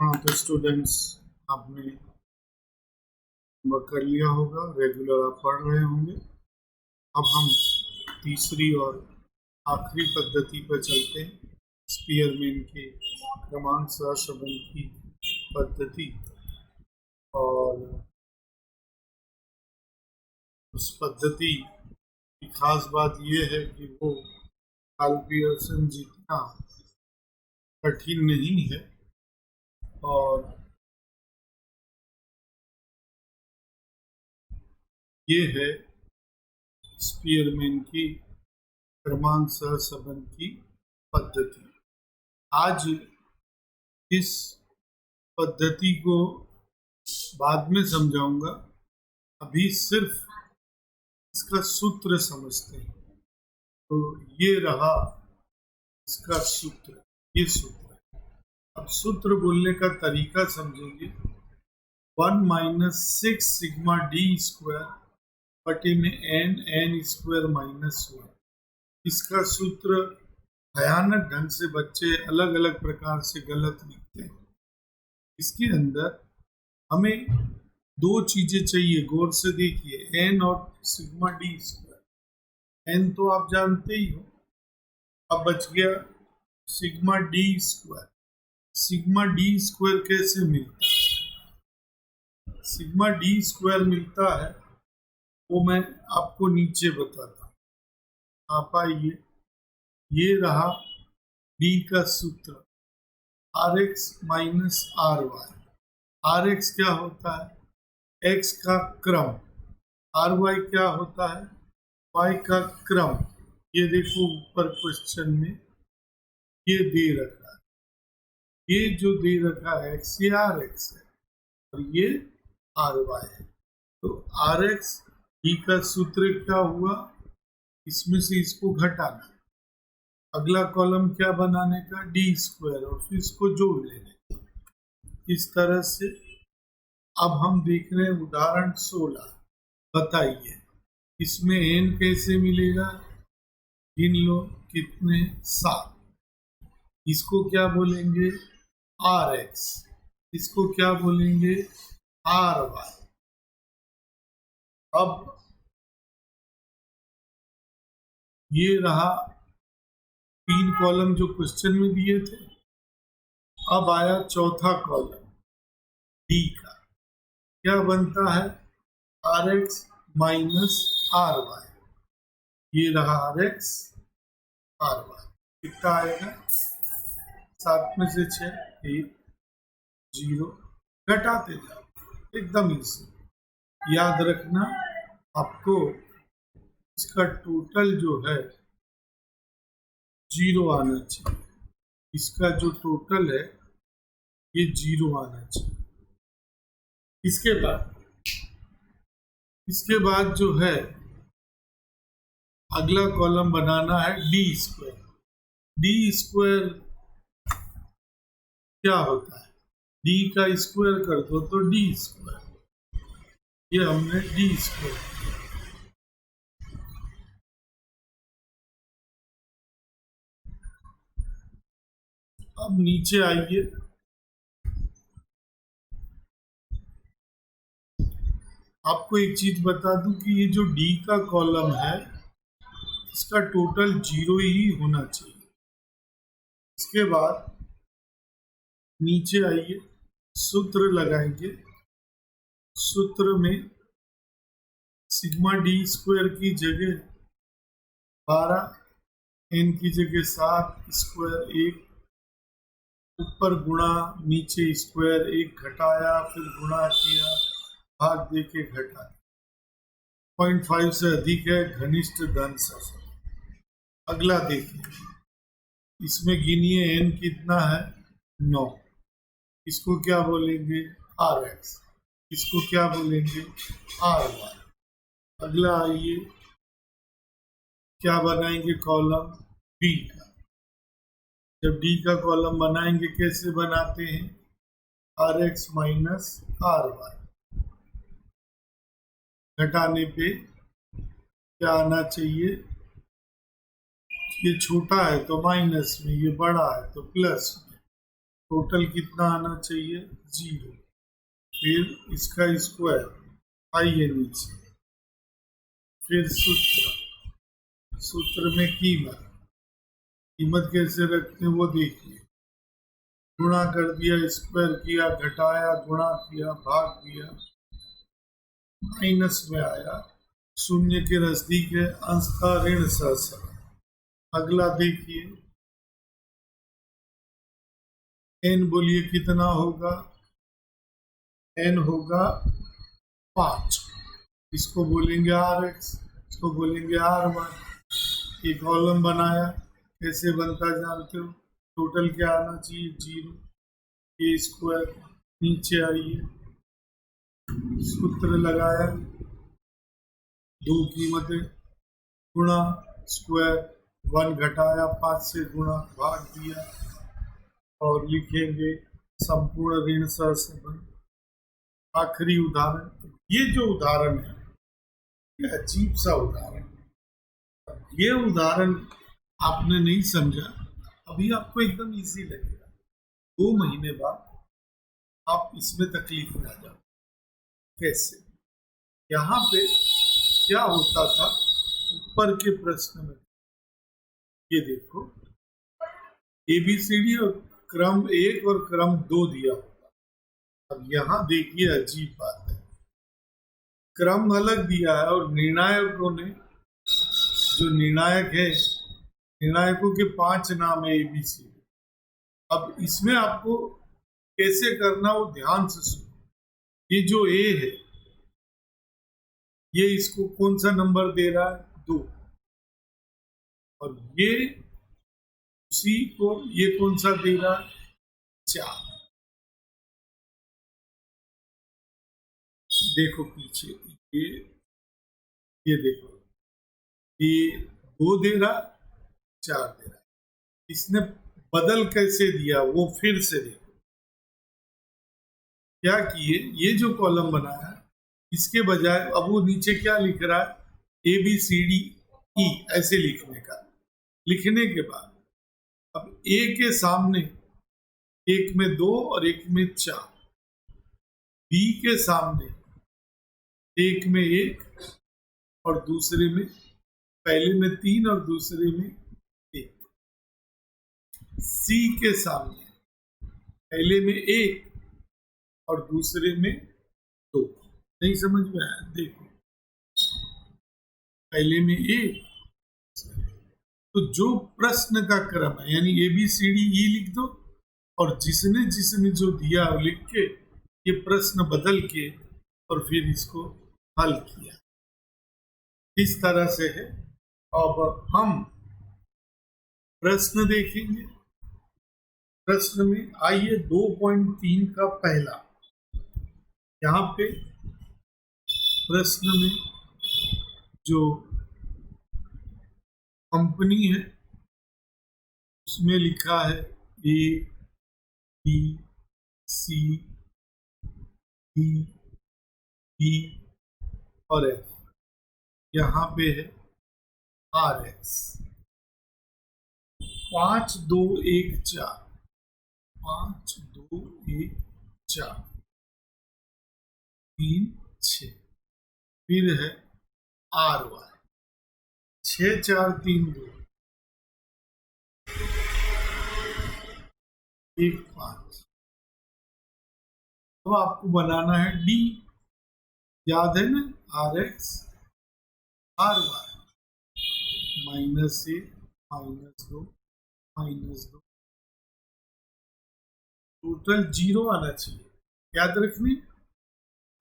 हाँ तो स्टूडेंट्स, आपने होमवर्क कर लिया होगा, रेगुलर आप पढ़ रहे होंगे। अब हम तीसरी और आखिरी पद्धति पर चलते हैं, स्पीयरमैन के क्रमांक सहसंबंध की पद्धति। और उस पद्धति की खास बात यह है कि वो कार्ल पियर्सन जितना कठिन नहीं है और ये है स्पीयरमैन की क्रमांक सहसंबंध की पद्धति। आज इस पद्धति को बाद में समझाऊंगा, अभी सिर्फ इसका सूत्र समझते हैं। तो ये रहा इसका सूत्र, ये सूत्र। अब सूत्र बोलने का तरीका समझेंगे। 1 माइनस 6 सिग्मा डी स्क्वायर बटे में n स्क्वायर माइनस 1। इसका सूत्र भयानक ढंग से बच्चे अलग अलग प्रकार से गलत लिखते हैं। इसके अंदर हमें दो चीजें चाहिए, गौर से देखिए, n और सिग्मा डी स्क्वायर। n तो आप जानते ही हो। अब बच गया sigma D square. Sigma D square कैसे मिलता है? सिग्मा डी स्क्वायर मिलता है वो मैं आपको नीचे बताता हूँ। आप आइए, ये रहा डी का सूत्र, R X minus R Y. R X क्या होता है? एक्स का क्रम। आर वाई क्या होता है? वाई का क्रम। ये देखो ऊपर क्वेश्चन में ये दे रखा है, ये जो दे रखा है एक्स, ये आर एक्स है और ये आर वाई है। तो आर एक्स डी का सूत्र क्या हुआ? इसमें से इसको घटाना, अगला कॉलम क्या बनाने का? डी स्क्वायर, और फिर इसको जोड़ लेने का। इस तरह से अब हम देख रहे हैं उदाहरण 16। बताइए इसमें n कैसे मिलेगा? गिन लो, कितने? 7। इसको क्या बोलेंगे? R X. इसको क्या बोलेंगे? R Y. अब ये रहा 3 कॉलम जो क्वेश्चन में दिए थे। अब आया चौथा कॉलम डी का, क्या बनता है? R X minus R Y. ये रहा आर एक्स आर वाई। कितना आएगा? 7 में से 6, 1, 0, घटाते जाओ, एकदम इजी। याद रखना आपको इसका टोटल जो है 0 आना चाहिए। इसका जो टोटल है ये 0 आना चाहिए। इसके बाद जो है अगला कॉलम बनाना है डी स्क्वायर। डी स्क्वायर क्या होता है? डी का स्क्वायर कर दो तो डी स्क्वायर। ये हमने डी स्क्वायर। अब नीचे आइए, आपको एक चीज बता दूं कि ये जो डी का कॉलम है इसका टोटल 0 ही होना चाहिए। इसके बाद नीचे आइए, सूत्र लगाएंगे। सूत्र में सिग्मा डी स्क्वायर की जगह 12, n की जगह 7, स्क्वायर 1, ऊपर गुणा, नीचे स्क्वायर 1, घटाया, फिर गुणा किया, भाग दे के घटा। 0.5 से अधिक है घनिष्ठ धन सहसंबंध। अगला देखिए, इसमें गिनिए n कितना है? 9। इसको क्या बोलेंगे? R X. इसको क्या बोलेंगे? R Y. अगला आइए, क्या बनाएंगे? कॉलम बी का। जब डी का कॉलम बनाएंगे कैसे बनाते हैं? R X minus R Y. घटाने पे क्या आना चाहिए? ये छोटा है तो माइनस में, ये बड़ा है तो प्लस में। टोटल कितना आना चाहिए 0, फिर इसका स्क्वायर आइए नीचे, फिर सूत्र में कीमत कैसे रखते हैं वो देखिए, गुणा कर दिया, स्क्वायर किया, घटाया, गुणा किया, भाग दिया, माइनस में आया, शून्य के नजदीक है, अंश का ऋण सहसा। अगला देखिए, n बोलिए कितना होगा, n होगा 5, इसको बोलेंगे Rx, इसको बोलेंगे R1। एक कॉलम बनाया, कैसे बनता जानते हो, टोटल क्या आना चाहिए 0, ए स्क्वायर, नीचे आइए, सूत्र लगाया, दो कीमतें, गुणा, स्क्वायर, 1 घटाया, 5 से गुणा, भाग दिया, और लिखेंगे संपूर्ण ऋण सहसंबंध। आखिरी उदाहरण, ये जो उदाहरण है ये अजीब सा उदाहरण है, ये उदाहरण आपने नहीं समझा, अभी आपको एकदम इजी लगेगा, 2 महीने बाद आप इसमें तकलीफ में आ जाओ। कैसे, यहाँ पे क्या होता था, ऊपर के प्रश्न में ये देखो, ABCD और क्रम 1 और क्रम 2 दिया होता। अब यहाँ देखिए अजीब बात है, क्रम अलग दिया है और निर्णायकों ने, जो निर्णायक है, निर्णायकों के 5 नाम है ABCD। अब इसमें आपको कैसे करना वो ध्यान से सुनो, ये जो A है ये इसको कौन सा नंबर दे रहा है 2, और ये C को ये कौन सा दे रहा है 4। देखो पीछे ये देखो, ये 2 दे रहा, 4 दे रहा, इसने बदल कैसे दिया वो फिर से देखो, क्या किए, ये जो कॉलम बनाया इसके बजाय अब वो नीचे क्या लिख रहा है ABCDE, ऐसे लिखने का, लिखने के बाद अब A के सामने एक में 2 और एक में 4, B के सामने एक में 1 और दूसरे में, पहले में 3 और दूसरे में 1, C के सामने पहले में 1 और दूसरे में 2। नहीं समझ में आया, देखो पहले में 1, तो जो प्रश्न का क्रम है यानी ABCDE लिख दो, और जिसने जिसने जो दिया लिख के ये प्रश्न बदल के और फिर इसको हल किया, इस तरह से है। अब हम प्रश्न देखेंगे, प्रश्न में आइए 2.3 का पहला, यहाँ पे प्रश्न में जो कंपनी है उसमें लिखा है A B C D E और F, यहाँ पे है RX 5 2 1 4, 5 2 1 4 3 6, फिर है RY 6 4 3 2 1 5। अब आपको बनाना है D, याद है ना, RX RY -1 -2 -2, टोटल 0 आना चाहिए, याद रखनी,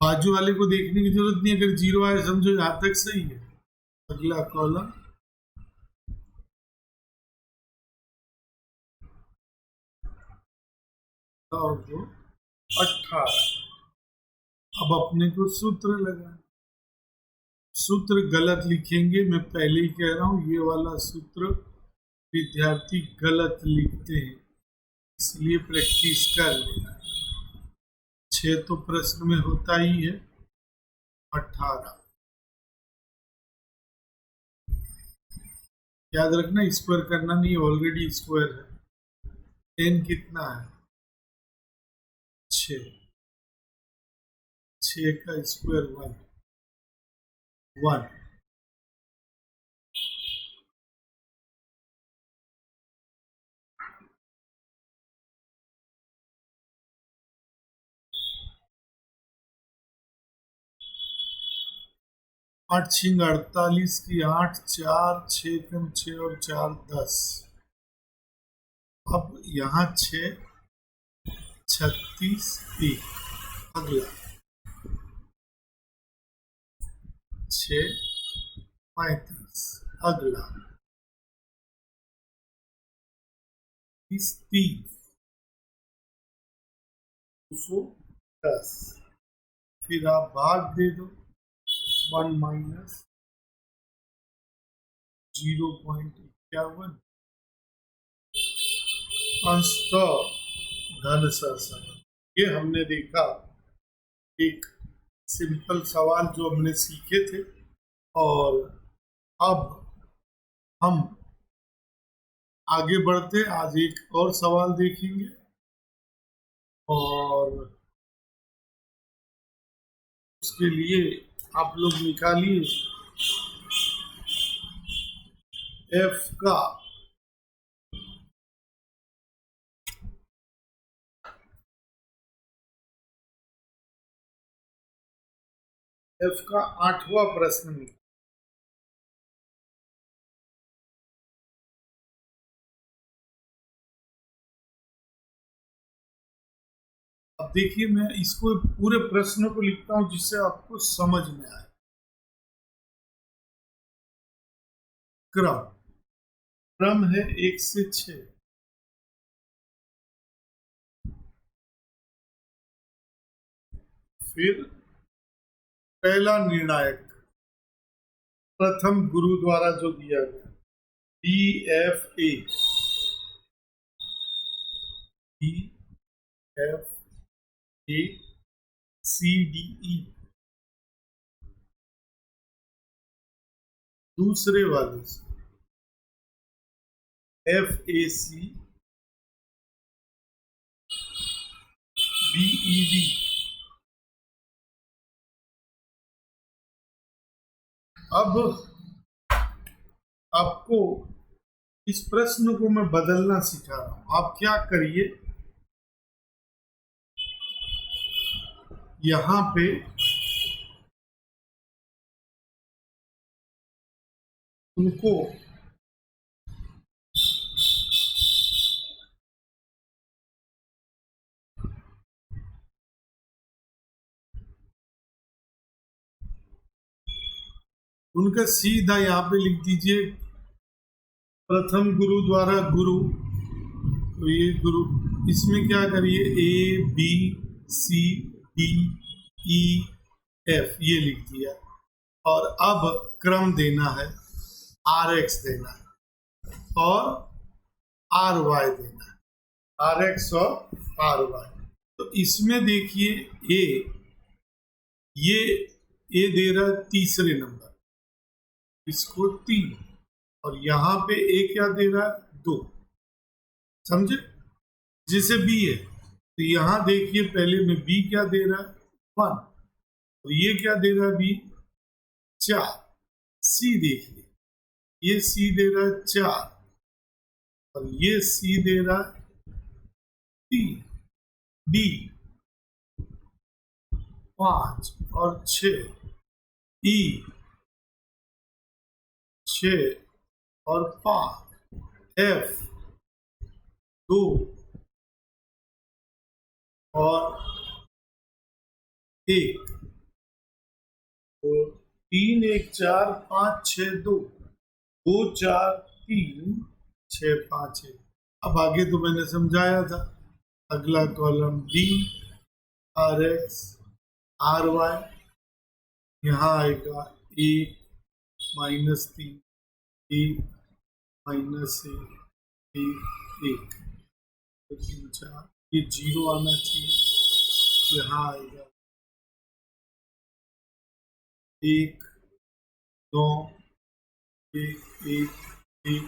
बाजू वाले को देखने की जरूरत नहीं, अगर 0 आए समझो यहां तक सही है। अगला कॉलम, और 18। अब अपने को सूत्र लगा, सूत्र गलत लिखेंगे, मैं पहले ही कह रहा हूं ये वाला सूत्र विद्यार्थी गलत लिखते हैं, इसलिए प्रैक्टिस कर लेना। 6 तो प्रश्न में होता ही है, 18 याद रखना, स्क्वायर करना नहीं, ऑलरेडी स्क्वायर है। n कितना है 6, 6 का स्क्वायर 1, 1, 8 छिंग 48 की 8, 4, 6 कम 6 और 4 10। अब यहाँ 6, 36, 1। अगला 6, 35। अगला 3, 210। फिर आप भाग दे दो, 1 माइनस 0.51 अंशतः धन सहसंबंध। ये हमने देखा एक सिंपल सवाल जो हमने सीखे थे, और अब हम आगे बढ़ते आज एक और सवाल देखेंगे, और उसके लिए आप लोग निकालिए एफ का आठवां प्रश्न निकालिए। अब देखिए, मैं इसको पूरे प्रश्न को लिखता हूं जिससे आपको समझ में आए। क्रम है 1 से 6। फिर पहला निर्णायक प्रथम गुरु द्वारा जो दिया गया, DFA, DFACDE। दूसरे वाले से FACBED। अब आपको इस प्रश्न को मैं बदलना सिखा रहा हूं। आप क्या करिए, यहां पे उनको उनका सीधा यहाँ पे लिख दीजिए, प्रथम गुरु द्वारा गुरु। तो ये गुरु, इसमें क्या करिए, ABCDEF ये लिख दिया, और अब क्रम देना है, RX देना है और RY देना है, RX और RY। तो इसमें देखिए ये दे रहा है तीसरे नंबर, इसको 3, और यहाँ पे A क्या दे रहा है, 2। समझे, जिसे B है। तो यहाँ देखिए पहले में B क्या दे रहा है, 1, और ये क्या दे रहा है B, 4। C देखिए, ये C दे रहा है 4, और ये C दे रहा है 3। D 5 और 6, E 6 और 5, F 2 और 1। तो 3 1 4 5 6 2, 2 4 3 6 5 1। अब आगे तो मैंने समझाया था। अगला कॉलम D, RX RY, यहाँ आएगा 1 माइनस 3, 1 माइनस 1, 1, 3 4, ये 0 आना चाहिए। यहाँ आएगा 1 9 1 1 1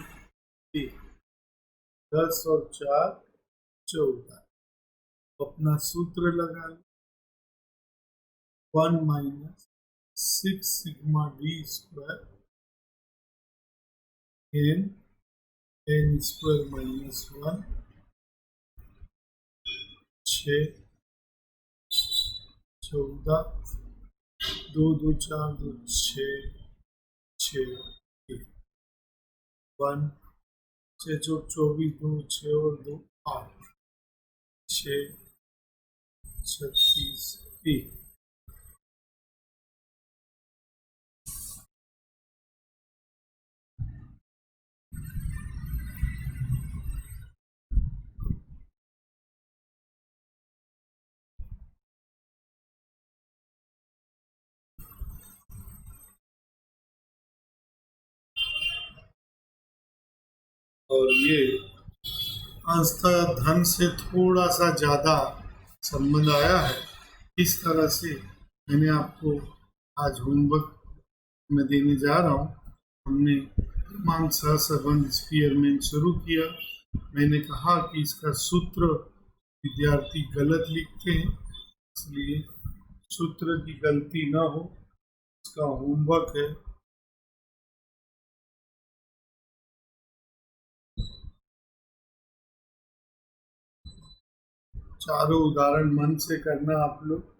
1, 10 और 4 14। अपना सूत्र लगा लें, 1 minus 6 sigma D square N square minus 1, 6 14 2 2 4 2 6 6 1 6 24 2 6 और 2 8 6 36 1। और ये अंशतः धन से थोड़ा सा ज़्यादा संबंध आया है। इस तरह से मैंने आपको आज होमवर्क में देने जा रहा हूँ। हमने मान सहसंबंध स्पीयरमैन शुरू किया। मैंने कहा कि इसका सूत्र विद्यार्थी गलत लिखते हैं, इसलिए सूत्र की गलती ना हो, इसका होमवर्क है। चारों उदाहरण मन से करना आप लोग।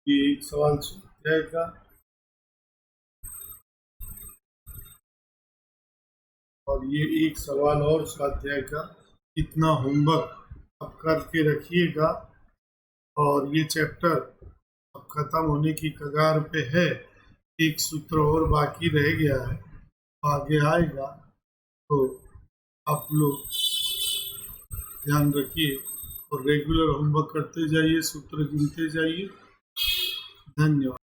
ये एक सवाल स्वाध्याय का और ये एक सवाल और स्वाध्याय का। इतना होमवर्क अब करके रखिएगा। और ये चैप्टर अब खत्म होने की कगार पे है। एक सूत्र और बाकी रह गया है, आगे आएगा, तो आप लोग ध्यान रखिए और रेगुलर होमवर्क करते जाइए, सूत्र गिनते जाइए। धन्यवाद।